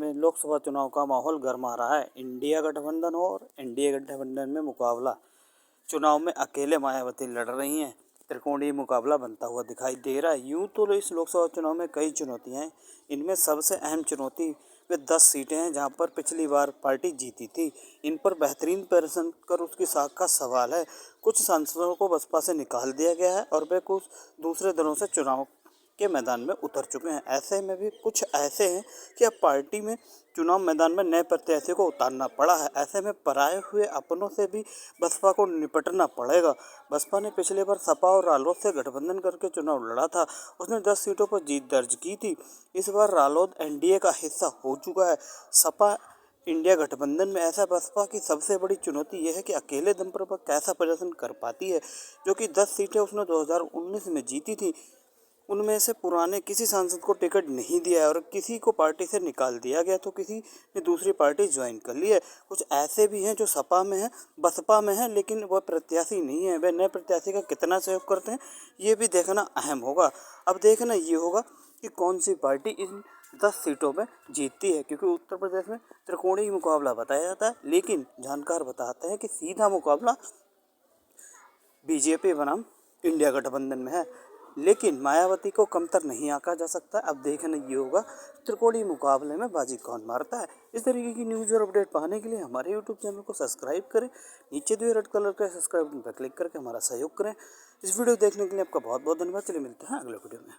में लोकसभा चुनाव का माहौल गर्मा रहा है। इंडिया गठबंधन और एनडीए गठबंधन में मुकाबला। चुनाव में अकेले मायावती लड़ रही हैं। त्रिकोणीय मुकाबला बनता हुआ दिखाई दे रहा है। यूं तो इस लोकसभा चुनाव में कई चुनौतियां हैं। इनमें सबसे अहम चुनौती वे 10 सीटें हैं जहां पर पिछली बार पार्टी जीती थी। इन पर बेहतरीन प्रदर्शन कर उसकी साख का सवाल है। कुछ सांसदों को बसपा से निकाल दिया गया है और वे कुछ दूसरे दलों से चुनाव के मैदान में उतर चुके हैं। ऐसे में भी कुछ ऐसे हैं कि अब पार्टी में चुनाव मैदान में नए प्रत्याशी को उतारना पड़ा है। ऐसे में पराए हुए अपनों से भी बसपा को निपटना पड़ेगा। बसपा ने पिछले बार सपा और रालोद से गठबंधन करके चुनाव लड़ा था। उसने 10 सीटों पर जीत दर्ज की थी। इस बार रालोद एनडीए का हिस्सा हो चुका है। सपा इंडिया गठबंधन में ऐसा बसपा की सबसे बड़ी चुनौती यह है कि अकेले दम पर वह कैसा प्रदर्शन कर पाती है। जो कि 10 सीटें उसने 2019 में जीती थी, उनमें से पुराने किसी सांसद को टिकट नहीं दिया है और किसी को पार्टी से निकाल दिया गया तो किसी ने दूसरी पार्टी ज्वाइन कर ली है। कुछ ऐसे भी हैं जो सपा में हैं, बसपा में हैं, लेकिन वह प्रत्याशी नहीं है। वे नए प्रत्याशी का कितना सहयोग करते हैं ये भी देखना अहम होगा। अब देखना ये होगा कि कौन सी पार्टी इन 10 सीटों में जीतती है, क्योंकि उत्तर प्रदेश में त्रिकोणीय मुकाबला बताया जाता है, लेकिन जानकार बताते हैं कि सीधा मुकाबला बीजेपी बनाम इंडिया गठबंधन में है। लेकिन मायावती को कमतर नहीं आंका जा सकता। अब देखना ये होगा त्रिकोणीय मुकाबले में बाजी कौन मारता है। इस तरीके की न्यूज़ और अपडेट पाने के लिए हमारे यूट्यूब चैनल को सब्सक्राइब करें। नीचे दिए रेड कलर का सब्सक्राइब बटन पर क्लिक करके हमारा सहयोग करें। इस वीडियो देखने के लिए आपका बहुत बहुत धन्यवाद। चलिए मिलते हैं अगले वीडियो में।